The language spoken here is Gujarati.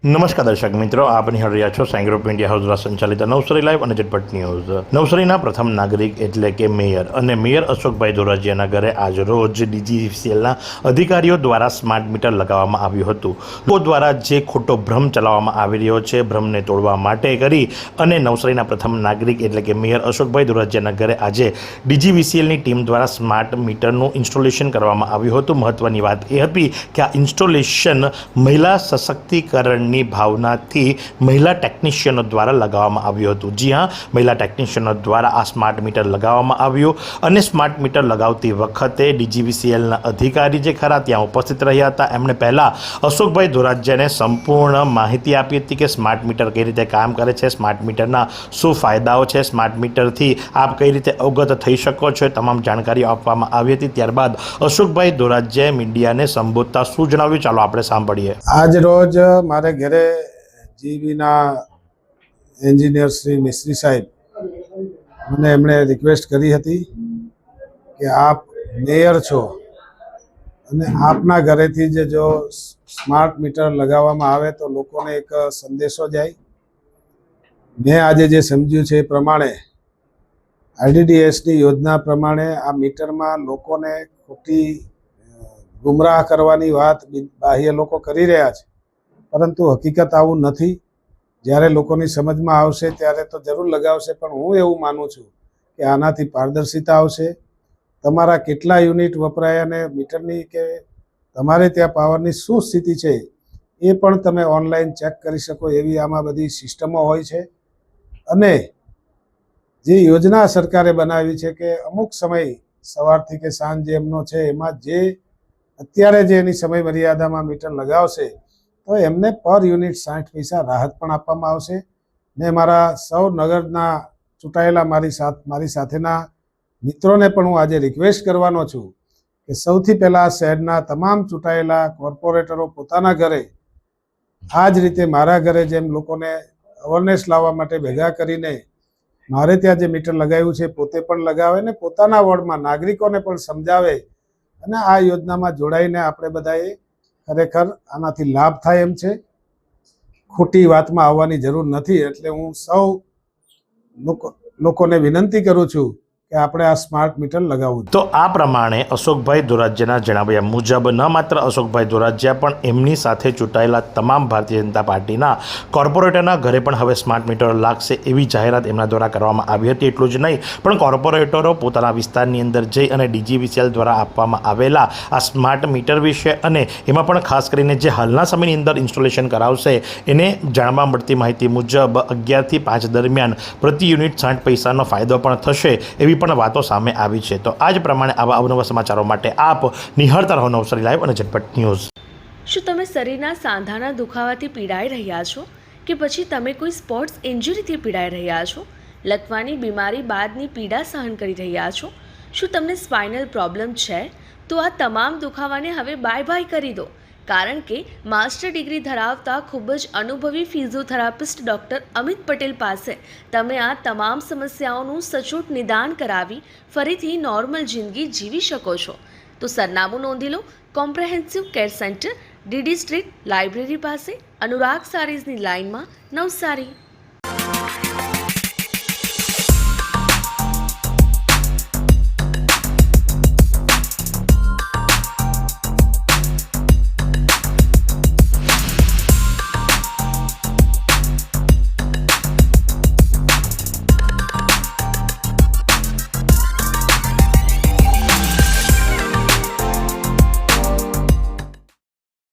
નમસ્કાર દર્શક મિત્રો, આપ નિહાળી રહ્યા છો સાઈ ગ્રુપ ઇન્ડિયા હાઉસ દ્વારા સંચાલિત નવસારી લાઈવ અને ઝટપટ ન્યૂઝ। નવસારીના પ્રથમ નાગરિક એટલે કે મેયર અશોકભાઈ ધોરાજીયાના ઘરે આજ રોજ ડીજીવીસીએલના અધિકારીઓ દ્વારા સ્માર્ટ મીટર લગાવવામાં આવ્યું હતું। લોકો દ્વારા જે ખોટો ભ્રમ ચલાવવામાં આવી રહ્યો છે, ભ્રમને તોડવા માટે કરી અને નવસારીના પ્રથમ નાગરિક એટલે કે મેયર અશોકભાઈ ધોરાજીયાના ઘરે આજે ડીજીવીસીએલની ટીમ દ્વારા સ્માર્ટ મીટરનું ઇન્સ્ટોલેશન કરવામાં આવ્યું હતું। મહત્વની વાત એ હતી કે આ ઇન્સ્ટોલેશન મહિલા સશક્તિકરણ ની ભાવનાથી મહિલા ટેકનિશિયનો દ્વારા લગાવવામાં આવ્યું હતું। જી હા, મહિલા ટેકનિશિયનો દ્વારા આ સ્માર્ટ મીટર લગાવવામાં આવ્યું અને સ્માર્ટ મીટર લગાવતી વખતે ડીજીવીસીએલના અધિકારી જે ખરા ત્યાં ઉપસ્થિત રહ્યા હતા। એમણે પહેલાં અશોકભાઈ ધોરાજીયાને સંપૂર્ણ માહિતી આપી હતી કે સ્માર્ટ મીટર કઈ રીતે કામ કરે છે, સ્માર્ટ મીટરના શું ફાયદાઓ છે, સ્માર્ટ મીટરથી આપ કઈ રીતે અવગત થઈ શકો છો, તમામ જાણકારીઓ આપવામાં આવી હતી। ત્યારબાદ અશોકભાઈ ધોરાજીયાએ મીડિયાને સંબોધતા શું જણાવ્યું, ચાલો આપણે સાંભળીએ। આજ રોજ મારે ઘરે જીબીના એન્જિનિયર શ્રી મિસ્ત્રી સાહેબ મને એમણે રિક્વેસ્ટ કરી હતી કે આપ મેયર છો અને આપના ઘરેથી જ જો સ્માર્ટ મીટર લગાવવામાં આવે તો લોકોને એક સંદેશો જાય। મેં આજે જે સમજ્યું છે એ પ્રમાણે આઈડીડીએસની યોજના પ્રમાણે આ મીટરમાં લોકોને ખોટી ગુમરાહ કરવાની વાત બાહ્ય લોકો કરી રહ્યા છે, પરંતુ હકીકત આવું નથી। જ્યારે લોકોની સમજમાં આવશે ત્યારે તો જરૂર લગાવશે, પણ હું એવું માનું છું કે આનાથી પારદર્શિતા આવશે। તમારા કેટલા યુનિટ વપરાય અને મીટરની કે તમારે ત્યાં પાવરની શું સ્થિતિ છે એ પણ તમે ઓનલાઈન ચેક કરી શકો એવી આમાં બધી સિસ્ટમો હોય છે। અને જે યોજના સરકારે બનાવી છે કે અમુક સમય સવારથી કે સાંજ એમનો છે એમાં જે અત્યારે જે એની સમય મર્યાદામાં મીટર લગાવશે તો એમને પર યુનિટ 60 પૈસા રાહત પણ આપવામાં આવશે। ને મારા સૌ નગરના ચૂંટાયેલા મારી સાથેના મિત્રોને પણ હું આજે રિક્વેસ્ટ કરવાનો છું કે સૌથી પહેલાં શહેરના તમામ ચૂંટાયેલા કોર્પોરેટરો પોતાના ઘરે આ જ રીતે મારા ઘરે જેમ લોકોને અવેરનેસ લાવવા માટે ભેગા કરીને મારે ત્યાં જે મીટર લગાવ્યું છે પોતે પણ લગાવે ને પોતાના વોર્ડમાં નાગરિકોને પણ સમજાવે અને આ યોજનામાં જોડાઈને આપણે બધાએ ખરેખર આનાથી લાભ થાય એમ છે। ખોટી વાતમાં આવવાની જરૂર નથી। એટલે હું સૌ લોકોને વિનંતી કરું છું કે આપણે આ સ્માર્ટ મીટર લગાવવું। તો આ પ્રમાણે અશોકભાઈ ધોરાજીયાના જણાવ્યા મુજબ ન માત્ર અશોકભાઈ ધોરાજીયા પણ એમની સાથે ચૂંટાયેલા તમામ ભારતીય જનતા પાર્ટીના કોર્પોરેટરના ઘરે પણ હવે સ્માર્ટ મીટર લાગશે એવી જાહેરાત એમના દ્વારા કરવામાં આવી હતી। એટલું જ નહીં, પણ કોર્પોરેટરો પોતાના વિસ્તારની અંદર જઈ અને ડીજીવીસીએલ દ્વારા આપવામાં આવેલા આ સ્માર્ટ મીટર વિશે અને એમાં પણ ખાસ કરીને જે હાલના સમયની અંદર ઇન્સ્ટોલેશન કરાવશે એને જાણવા મળતી માહિતી મુજબ 11 થી 5 દરમિયાન પ્રતિ યુનિટ 60 પૈસાનો ફાયદો પણ થશે એવી પણ વાતો સામે આવી છે। તો આ જ પ્રમાણે આવા અવનવા સમાચારો માટે આપ નિહાળતા રહો નવસારી લાઈવ અને ઝટપટ ન્યૂઝ। શું તમે શરીરના સાંધાના દુખાવાથી પીડાઈ રહ્યા છો કે પછી તમે કોઈ સ્પોર્ટ્સ ઇન્જરીથી પીડાઈ રહ્યા છો, લકવાની બીમારી બાદની પીડા સહન કરી રહ્યા છો? શું તમને સ્પાઇનલ પ્રોબ્લેમ છે? તો આ તમામ દુખાવાને હવે બાય કરી દો, કારણ કે માસ્ટર ડિગ્રી ધરાવતા ખૂબ જ અનુભવી ફિઝિયોથેરાપિસ્ટ ડૉક્ટર અમિત પટેલ પાસે તમે આ તમામ સમસ્યાઓનું સચોટ નિદાન કરાવી ફરીથી નોર્મલ જિંદગી જીવી શકો છો। તો સરનામું નોંધી લો, comprehensive care centre, DD street, library પાસે, અનુરાગ સારીઝની લાઇનમાં, નવસારી।